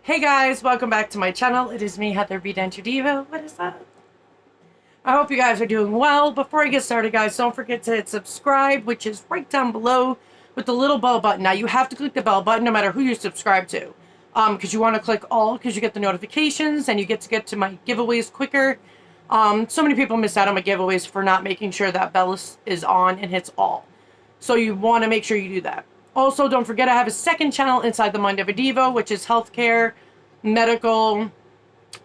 Hey guys, welcome back to my channel. It is me, Heather B. Denture Diva. What is that? I hope you guys are doing well. Before I get started, guys, don't forget to hit subscribe, which is right down below with the little bell button. Now, you have to click the bell button no matter who you subscribe to. Because you want to click all, because you get the notifications and you get to my giveaways quicker. So many people miss out on my giveaways for not making sure that bell is on and hits all. So you want to make sure you do that. Also, don't forget I have a second channel inside the Mind of a Diva, which is healthcare, medical,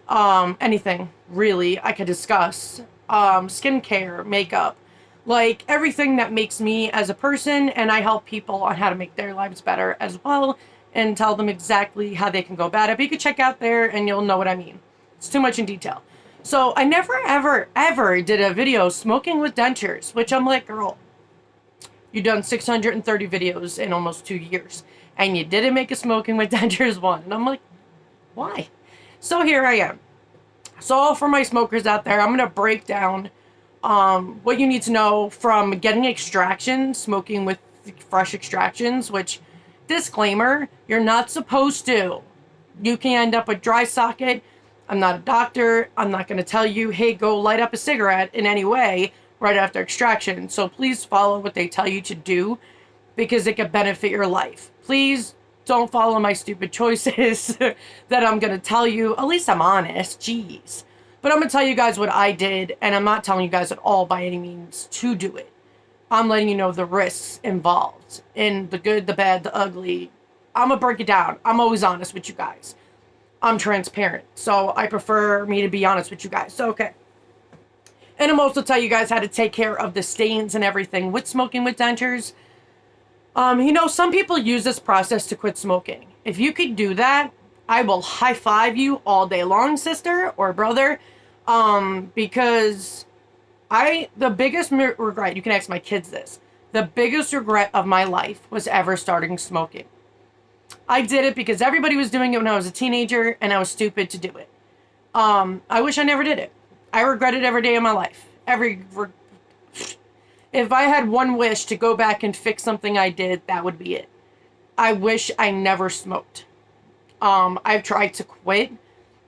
anything really I could discuss. Skincare, makeup, like everything that makes me as a person, and I help people on how to make their lives better as well and tell them exactly how they can go about it. But you can check out there and you'll know what I mean. It's too much in detail. So I never ever did a video smoking with dentures, which I'm like, girl, you've done 630 videos in almost 2 years, and you didn't make a smoking with dentures one. And I'm like, why? So here I am. So for my smokers out there, I'm going to break down what you need to know from getting extractions, smoking with fresh extractions, which, disclaimer, you're not supposed to. You can end up with dry socket. I'm not a doctor. I'm not going to tell you, hey, go light up a cigarette in any way right after extraction. So please follow what they tell you to do because it could benefit your life. Please don't follow my stupid choices that I'm going to tell you. At least I'm honest. Jeez. But I'm going to tell you guys what I did, and I'm not telling you guys at all by any means to do it. I'm letting you know the risks involved in the good, the bad, the ugly. I'm going to break it down. I'm always honest with you guys. I'm transparent. So I prefer me to be honest with you guys. So, okay. And I'm also tell you guys how to take care of the stains and everything with smoking with dentures. Some people use this process to quit smoking. If you could do that, I will high five you all day long, sister or brother. Because the biggest regret, you can ask my kids this, the biggest regret of my life was ever starting smoking. I did it because everybody was doing it when I was a teenager and I was stupid to do it. I wish I never did it. I regret it every day of my life. If I had one wish to go back and fix something I did, that would be it. I wish I never smoked. I've tried to quit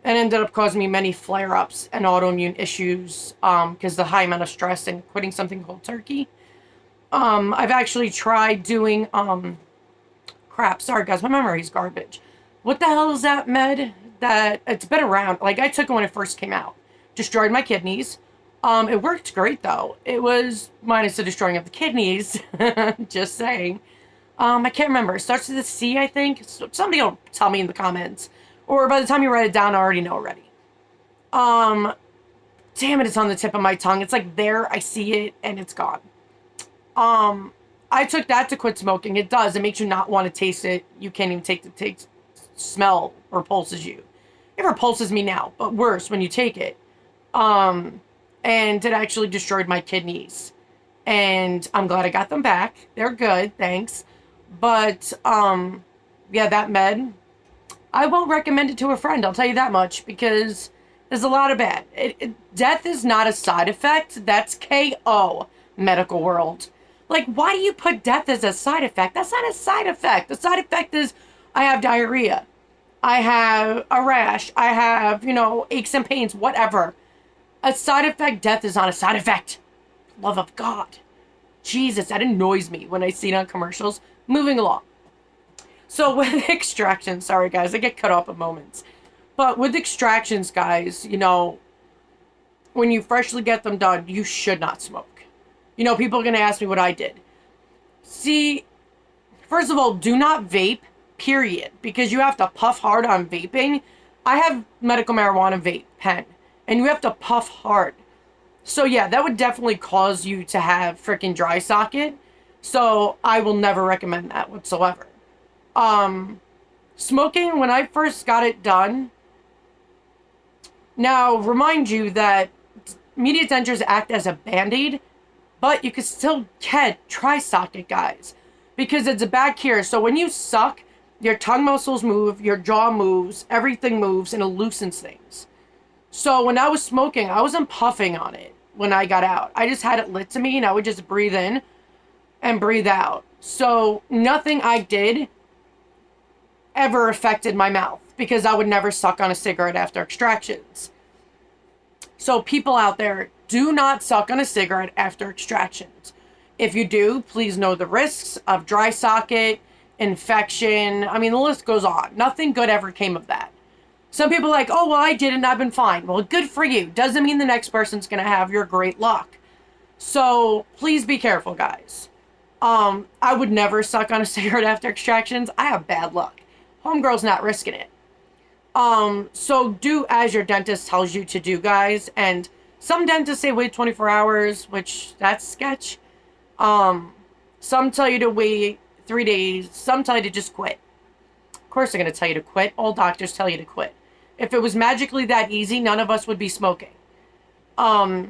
and ended up causing me many flare-ups and autoimmune issues because the high amount of stress and quitting something called turkey. I've actually tried doing, crap, sorry guys, my memory's garbage. What the hell is that med? That, it's been around, like I took it when it first came out. Destroyed my kidneys. It worked great though. It was minus the destroying of the kidneys. Just saying. I can't remember. It starts with a C, I think. Somebody will tell me in the comments. Or by the time you write it down, I already know already. Damn it, it's on the tip of my tongue. It's like there, I see it, and it's gone. I took that to quit smoking. It does. It makes you not want to taste it. You can't even take the taste, smell, repulses you. It repulses me now, but worse when you take it. And it actually destroyed my kidneys. And I'm glad I got them back. They're good, thanks. But, yeah, that med, I won't recommend it to a friend, I'll tell you that much, because there's a lot of bad. Death is not a side effect. That's KO, medical world. Like, why do you put death as a side effect? That's not a side effect. The side effect is I have diarrhea. I have a rash. I have, aches and pains, whatever. A side effect, death is not a side effect. Love of God. Jesus, that annoys me when I see it on commercials. Moving along. So with extractions, sorry guys, I get cut off at moments. But with extractions, guys, when you freshly get them done, you should not smoke. People are going to ask me what I did. See, first of all, do not vape, period. Because you have to puff hard on vaping. I have medical marijuana vape pen. And you have to puff hard. So yeah, that would definitely cause you to have freaking dry socket. So I will never recommend that whatsoever. Smoking, when I first got it done. Now, remind you that immediate dentures act as a band-aid. But you can still get dry socket, guys. Because it's a bad cure. So when you suck, your tongue muscles move, your jaw moves, everything moves, and it loosens things. So when I was smoking, I wasn't puffing on it when I got out. I just had it lit to me and I would just breathe in and breathe out. So nothing I did ever affected my mouth because I would never suck on a cigarette after extractions. So people out there, do not suck on a cigarette after extractions. If you do, please know the risks of dry socket, infection. I mean, the list goes on. Nothing good ever came of that. Some people are like, oh, well, I did it and I've been fine. Well, good for you. Doesn't mean the next person's going to have your great luck. So please be careful, guys. I would never suck on a cigarette after extractions. I have bad luck. Homegirl's not risking it. So do as your dentist tells you to do, guys. And some dentists say wait 24 hours, which that's sketch. Some tell you to wait 3 days. Some tell you to just quit. Of course they're going to tell you to quit. All doctors tell you to quit. If it was magically that easy, none of us would be smoking. But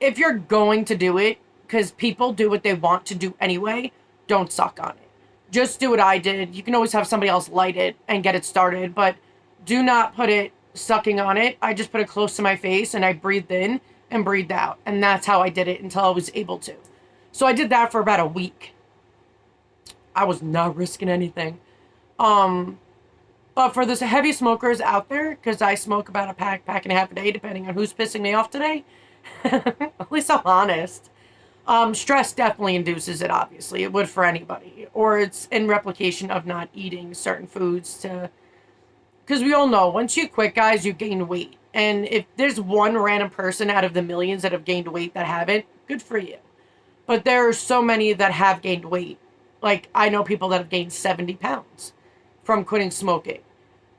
if you're going to do it, because people do what they want to do anyway, don't suck on it. Just do what I did. You can always have somebody else light it and get it started, but do not put it sucking on it. I just put it close to my face and I breathed in and breathed out. And that's how I did it until I was able to. So I did that for about a week. I was not risking anything. But for the heavy smokers out there, because I smoke about a pack and a half a day, depending on who's pissing me off today. At least I'm honest. Stress definitely induces it, obviously. It would for anybody. Or it's in replication of not eating certain foods to... Because we all know, once you quit, guys, you gain weight. And if there's one random person out of the millions that have gained weight that haven't, good for you. But there are so many that have gained weight. Like, I know people that have gained 70 pounds from quitting smoking.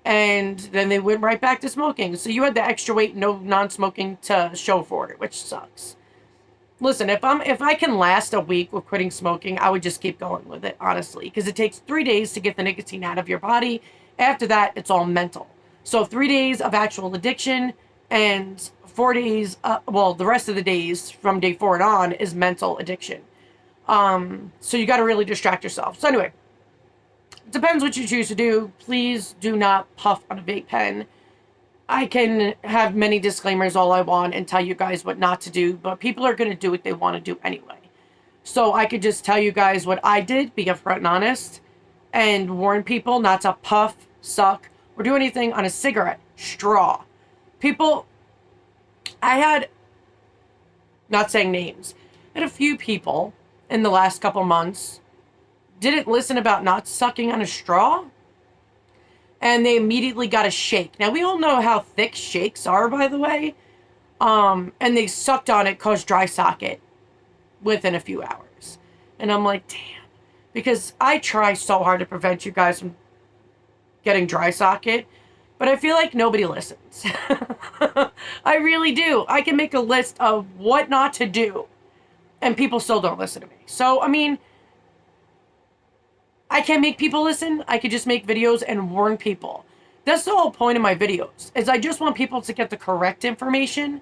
And then they went right back to smoking. So you had the extra weight, no non-smoking to show for it, which sucks. Listen, if I can last a week with quitting smoking, I would just keep going with it, honestly. Because it takes 3 days to get the nicotine out of your body. After that, it's all mental. So 3 days of actual addiction and 4 days, the rest of the days from day 4 and on is mental addiction. So you got to really distract yourself. So anyway, it depends what you choose to do. Please do not puff on a vape pen. I can have many disclaimers all I want and tell you guys what not to do, but people are going to do what they want to do anyway. So I could just tell you guys what I did, be upfront and honest, and warn people not to puff, suck, or do anything on a cigarette straw. People, I had, not saying names, I had a few people in the last couple months didn't listen about not sucking on a straw, and they immediately got a shake. Now, we all know how thick shakes are, by the way, and they sucked on it, caused dry socket within a few hours. And I'm like, damn, because I try so hard to prevent you guys from getting dry socket, but I feel like nobody listens. I really do. I can make a list of what not to do, and people still don't listen to me. So, I mean, I can't make people listen. I could just make videos and warn people. That's the whole point of my videos, is I just want people to get the correct information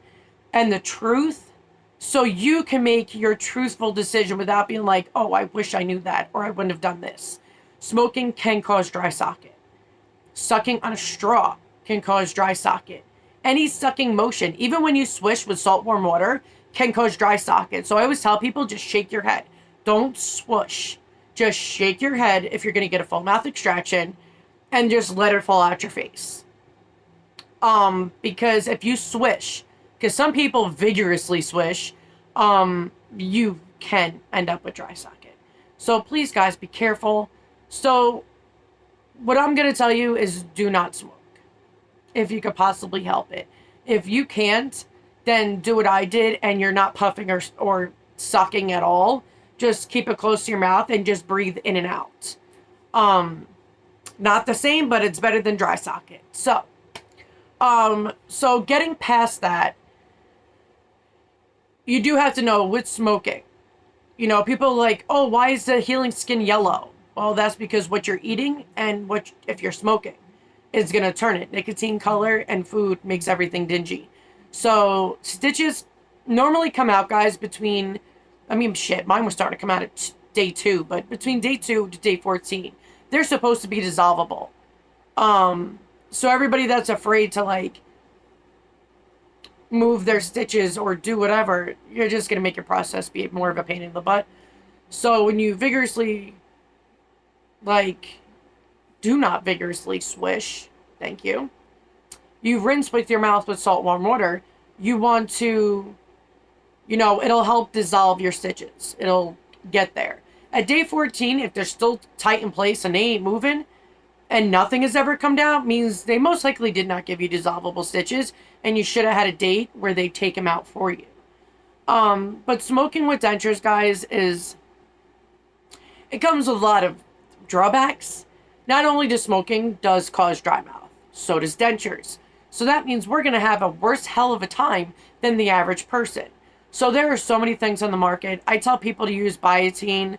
and the truth so you can make your truthful decision without being like, oh, I wish I knew that, or I wouldn't have done this. Smoking can cause dry socket. Sucking on a straw can cause dry socket. Any sucking motion, even when you swish with salt warm water, can cause dry socket. So I always tell people, just shake your head. Don't swoosh. Just shake your head if you're going to get a full mouth extraction and just let it fall out your face. Because if you swish, because some people vigorously swish, you can end up with dry socket. So please, guys, be careful. So what I'm going to tell you is do not smoke if you could possibly help it. If you can't, then do what I did and you're not puffing or sucking at all. Just keep it close to your mouth and just breathe in and out. Not the same, but it's better than dry socket. So getting past that, you do have to know with smoking. You know, people are like, oh, why is the healing skin yellow? Well, that's because what you're eating and if you're smoking is going to turn it. Nicotine, color, and food makes everything dingy. So stitches normally come out, guys, between... I mean, shit, mine was starting to come out at day 2, but between day 2 to day 14, they're supposed to be dissolvable. So everybody that's afraid to, like, move their stitches or do whatever, you're just going to make your process be more of a pain in the butt. So when you vigorously, like, do not vigorously swish, thank you, you rinse with your mouth with salt warm water, you want to, it'll help dissolve your stitches. It'll get there. At day 14, if they're still tight in place and they ain't moving and nothing has ever come down, means they most likely did not give you dissolvable stitches and you should have had a date where they take them out for you. But smoking with dentures, guys, it comes with a lot of drawbacks. Not only does smoking does cause dry mouth, so does dentures. So that means we're going to have a worse hell of a time than the average person. So there are so many things on the market. I tell people to use biotin,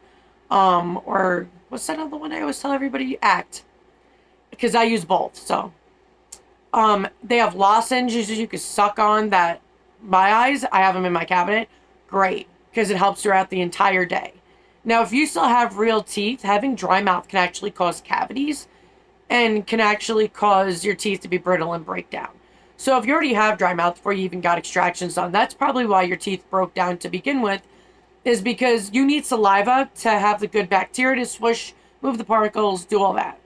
or what's that other one I always tell everybody? Act. Because I use both. So they have lozenges you can suck on that. My eyes, I have them in my cabinet. Great, because it helps throughout the entire day. Now, if you still have real teeth, having dry mouth can actually cause cavities and can actually cause your teeth to be brittle and break down. So if you already have dry mouth before you even got extractions done, that's probably why your teeth broke down to begin with, is because you need saliva to have the good bacteria to swish, move the particles, do all that.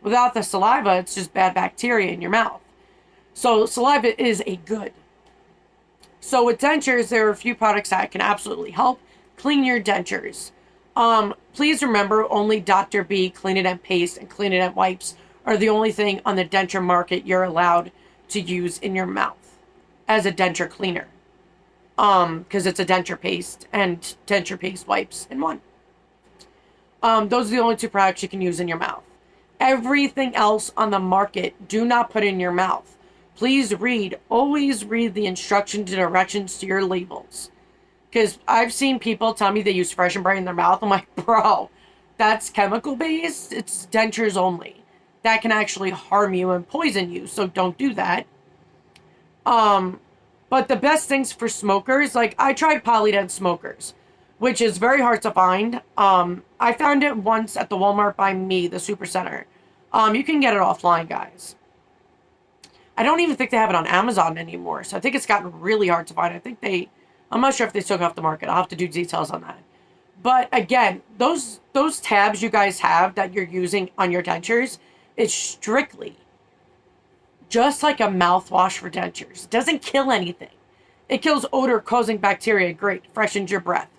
Without the saliva, it's just bad bacteria in your mouth. So saliva is a good. So with dentures, there are a few products that can absolutely help clean your dentures. Please remember, only Dr. B Clean It and Paste and Clean It and Wipes are the only thing on the denture market you're allowed to use in your mouth as a denture cleaner. Because it's a denture paste and denture paste wipes in one. Those are the only two products you can use in your mouth. Everything else on the market, do not put in your mouth. Please always read the instructions and directions to your labels. Because I've seen people tell me they use Fresh and Bright in their mouth. I'm like, bro, that's chemical based. It's dentures only. That can actually harm you and poison you. So don't do that. But the best things for smokers, like I tried Polydent smokers, which is very hard to find. I found it once at the Walmart by me, the Super Center. You can get it offline, guys. I don't even think they have it on Amazon anymore. So I think it's gotten really hard to find. I'm not sure if they took off the market. I'll have to do details on that. But again, those tabs you guys have that you're using on your dentures is strictly just like a mouthwash for dentures. It doesn't kill anything. It kills odor-causing bacteria. Great. Freshens your breath.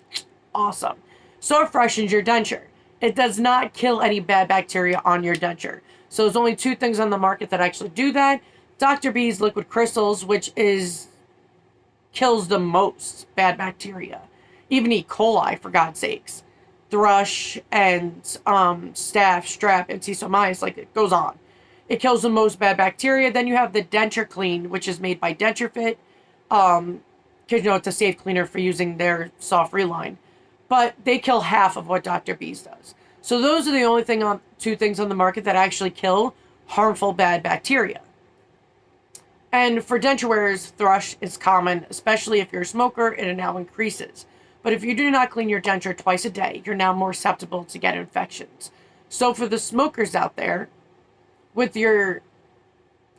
Awesome. So it freshens your denture. It does not kill any bad bacteria on your denture. So there's only two things on the market that actually do that. Dr. B's liquid crystals, which kills the most bad bacteria. Even E. coli, for God's sakes. Thrush and staph, strep, and sisomyces, like it goes on. It kills the most bad bacteria. Then you have the Denture Clean, which is made by Denture Fit. Because, it's a safe cleaner for using their soft reline. But they kill half of what Dr. B's does. So those are the only two things on the market that actually kill harmful bad bacteria. And for denture wearers, thrush is common, especially if you're a smoker, and it now increases. But if you do not clean your denture twice a day, you're now more susceptible to get infections. So for the smokers out there, with your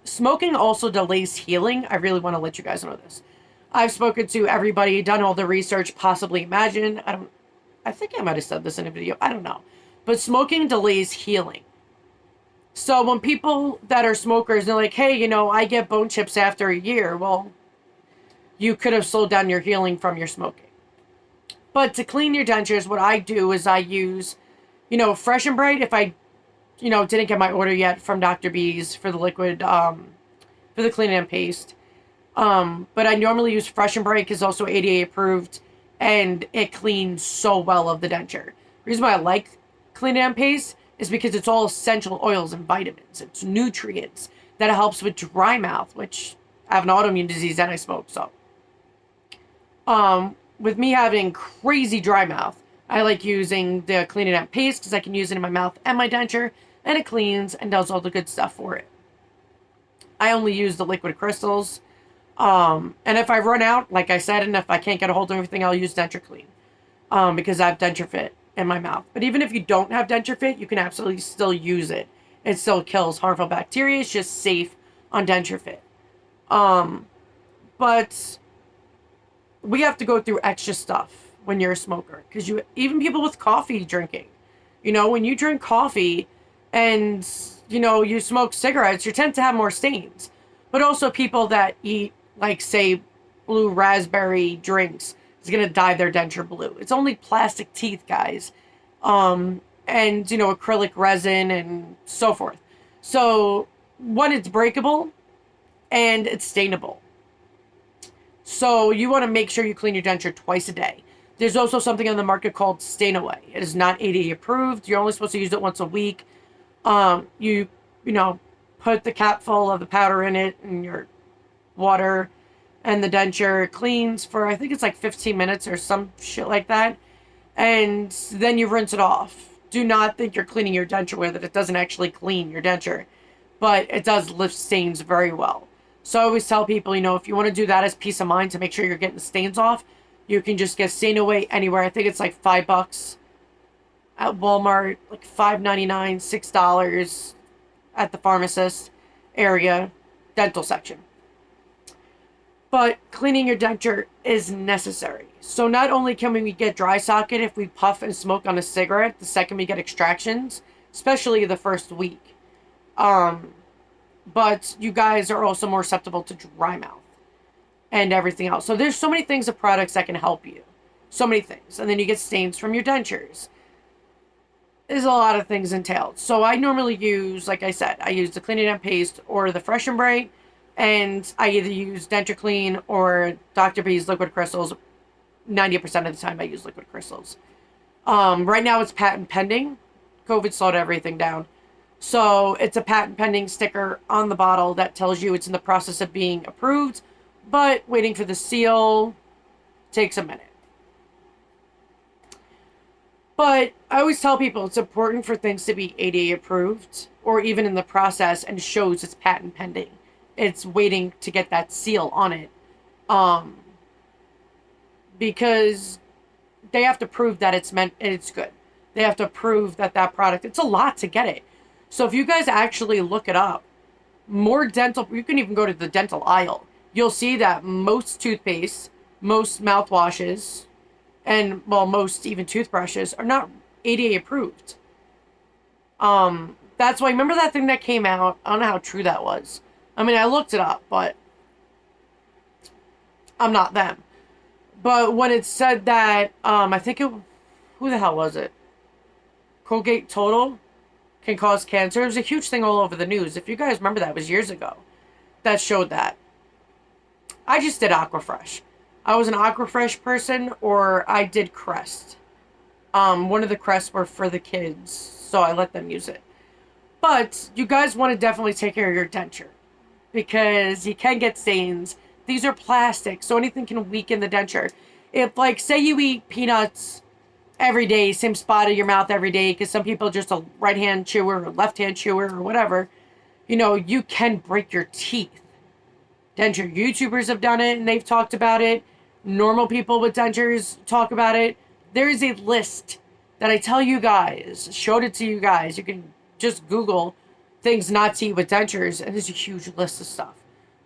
smoking also delays healing. I really want to let you guys know this. I've spoken to everybody, done all the research possibly imagine. I think I might have said this in a video. I don't know. But smoking delays healing. So when people that are smokers, they're like, hey, I get bone chips after a year. Well, you could have slowed down your healing from your smoking. But to clean your dentures, what I do is I use, Fresh and Bright. If I, didn't get my order yet from Dr. B's for the liquid, for the clean and paste. But I normally use Fresh and Bright because it's also ADA approved. And it cleans so well of the denture. The reason why I like clean and paste is because it's all essential oils and vitamins. It's nutrients that helps with dry mouth, which I have an autoimmune disease and I smoke. So, with me having crazy dry mouth, I like using the Clean It Up paste because I can use it in my mouth and my denture, and it cleans and does all the good stuff for it. I only use the liquid crystals. And if I run out, like I said, and if I can't get a hold of everything, I'll use Denture Clean. Because I have Denture Fit in my mouth. But even if you don't have Denture Fit, you can absolutely still use it. It still kills harmful bacteria. It's just safe on Denture Fit. But we have to go through extra stuff when you're a smoker. Because even people with coffee drinking, when you drink coffee and, you smoke cigarettes, you tend to have more stains. But also people that eat, like, say, blue raspberry drinks is going to dye their denture blue. It's only plastic teeth, guys. And, acrylic resin and so forth. So, one, it's breakable and it's stainable. So, you want to make sure you clean your denture twice a day. There's also something on the market called Stain Away. It is not ADA approved. You're only supposed to use it once a week. You put the cap full of the powder in it and your water, and the denture cleans for, I think it's like 15 minutes or some shit like that. And then you rinse it off. Do not think you're cleaning your denture with it. It doesn't actually clean your denture, but it does lift stains very well. So I always tell people, if you want to do that as peace of mind to make sure you're getting the stains off, you can just get Stain Away anywhere. I think it's like $5 at Walmart, like $5.99, $6 at the pharmacist area dental section. But cleaning your denture is necessary. So not only can we get dry socket if we puff and smoke on a cigarette the second we get extractions, especially the first week. But you guys are also more susceptible to dry mouth and everything else. So there's so many things of products that can help you. So many things. And then you get stains from your dentures. There's a lot of things entailed. So I normally use, like I said, I use the Clean and Paste or the Fresh and Bright. And I either use Denture Clean or Dr. B's Liquid Crystals. 90% of the time I use Liquid Crystals. Right now it's patent pending. COVID slowed everything down. So it's a patent pending sticker on the bottle that tells you it's in the process of being approved. But waiting for the seal takes a minute. But I always tell people it's important for things to be ADA approved or even in the process and shows it's patent pending. It's waiting to get that seal on it. Because they have to prove that it's good. They have to prove that product, it's a lot to get it. So if you guys actually look it up, you can even go to the dental aisle. You'll see that most toothpaste, most mouthwashes, and most even toothbrushes are not ADA approved. That's why, remember that thing that came out? I don't know how true that was. I mean, I looked it up, but I'm not them. But when it said that, who the hell was it? Colgate Total can cause cancer. It was a huge thing all over the news. If you guys remember that, it was years ago that showed that. I just did Aquafresh. I was an Aquafresh person, or I did Crest. One of the Crests were for the kids, so I let them use it. But you guys want to definitely take care of your denture because you can get stains. These are plastic, so anything can weaken the denture. If, like, say you eat peanuts every day, same spot of your mouth every day, because some people are just a right-hand chewer or left-hand chewer or whatever, you can break your teeth. Denture YouTubers have done it, and they've talked about it. Normal people with dentures talk about it. There is a list that I tell you guys, showed it to you guys. You can just Google things not to eat with dentures, and there's a huge list of stuff.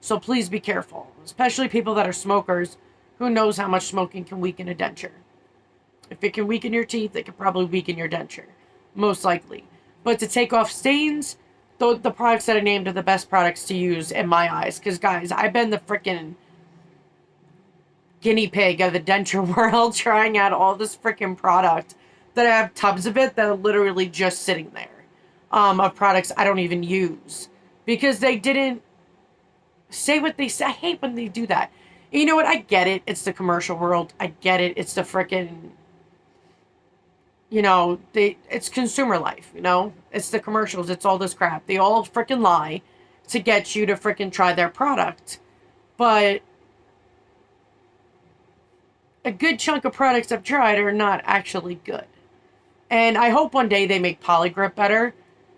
So please be careful, especially people that are smokers. Who knows how much smoking can weaken a denture? If it can weaken your teeth, it can probably weaken your denture, most likely. But to take off stains, the products that I named are the best products to use in my eyes. Because, guys, I've been the freaking guinea pig of the denture world trying out all this freaking product that I have tubs of it that are literally just sitting there. Of products I don't even use. Because they didn't say what they say. I hate when they do that. And you know what? I get it. It's the commercial world. I get it. It's the freaking, it's consumer life, It's the commercials. It's all this crap. They all freaking lie to get you to freaking try their product. But a good chunk of products I've tried are not actually good. And I hope one day they make Polygrip better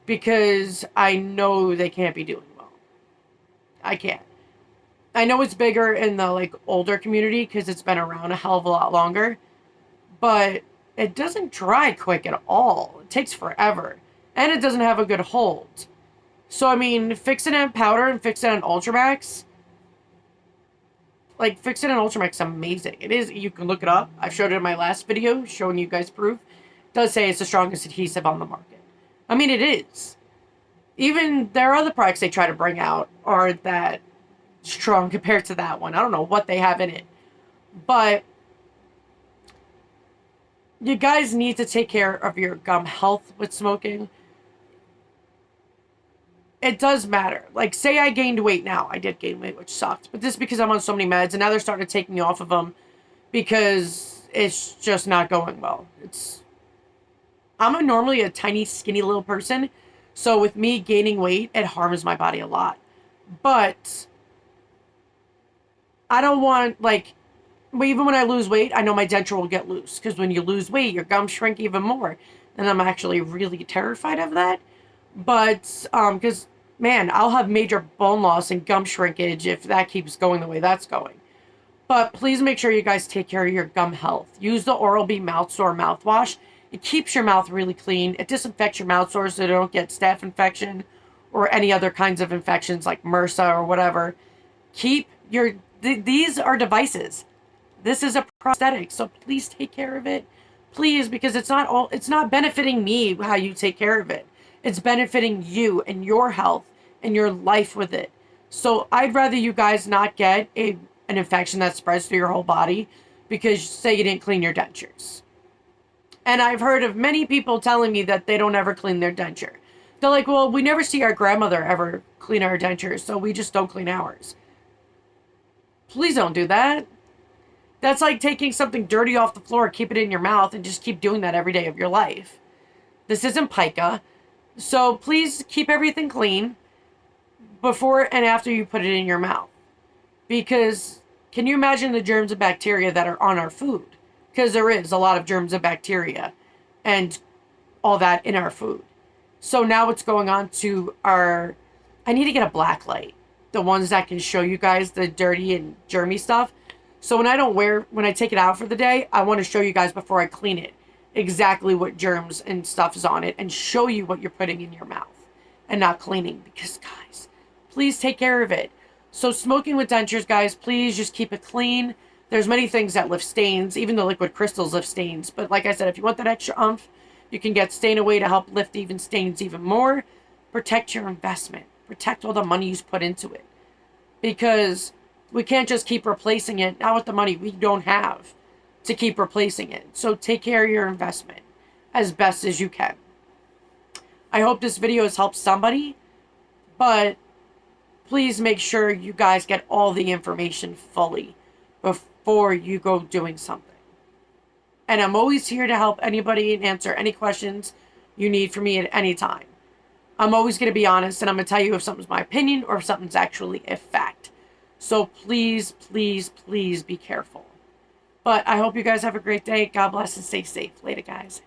because I know they can't be doing well. I can't. I know it's bigger in the older community because it's been around a hell of a lot longer, but it doesn't dry quick at all. It takes forever, and it doesn't have a good hold. So I mean, fix it in powder and fix it in Ultramax. Like, Fixit and Ultramix is amazing. It is. You can look it up. I showed it in my last video, showing you guys proof. It does say it's the strongest adhesive on the market. I mean, it is. Even there are other products they try to bring out aren't that strong compared to that one. I don't know what they have in it. But you guys need to take care of your gum health with smoking. It does matter. Like, say I gained weight now. I did gain weight, which sucked. But this is because I'm on so many meds, and now they're starting to take me off of them because it's just not going well. I'm normally a tiny, skinny little person. So with me gaining weight, it harms my body a lot. But I don't want, like, even when I lose weight, I know my denture will get loose. Because when you lose weight, your gums shrink even more. And I'm actually really terrified of that. But, because, man, I'll have major bone loss and gum shrinkage if that keeps going the way that's going. But please make sure you guys take care of your gum health. Use the Oral-B Mouth Sore mouthwash. It keeps your mouth really clean. It disinfects your mouth sores so they don't get staph infection or any other kinds of infections like MRSA or whatever. These are devices. This is a prosthetic, so please take care of it. Please, because it's not benefiting me how you take care of it. It's benefiting you and your health and your life with it. So I'd rather you guys not get an infection that spreads through your whole body because, say, you didn't clean your dentures. And I've heard of many people telling me that they don't ever clean their denture. They're like, well, we never see our grandmother ever clean our dentures, so we just don't clean ours. Please don't do that. That's like taking something dirty off the floor, keep it in your mouth, and just keep doing that every day of your life. This isn't pica. So please keep everything clean before and after you put it in your mouth. Because can you imagine the germs and bacteria that are on our food? Because there is a lot of germs and bacteria and all that in our food. So now what's going on to I need to get a black light. The ones that can show you guys the dirty and germy stuff. So when I take it out for the day, I want to show you guys before I clean it exactly what germs and stuff is on it and show you what you're putting in your mouth and not cleaning. Because, guys, please take care of it. So smoking with dentures, guys, please just keep it clean. There's many things that lift stains, even the liquid crystals lift stains. But like I said, if you want that extra oomph, you can get Stain Away to help lift even stains even more. Protect your investment. Protect all the money you put into it. Because we can't just keep replacing it, not with the money we don't have to keep replacing it. So take care of your investment as best as you can. I hope this video has helped somebody, but please make sure you guys get all the information fully before you go doing something. And I'm always here to help anybody and answer any questions you need from me at any time. I'm always going to be honest, and I'm going to tell you if something's my opinion or if something's actually a fact. So please, please, please be careful. But I hope you guys have a great day. God bless and stay safe. Later, guys.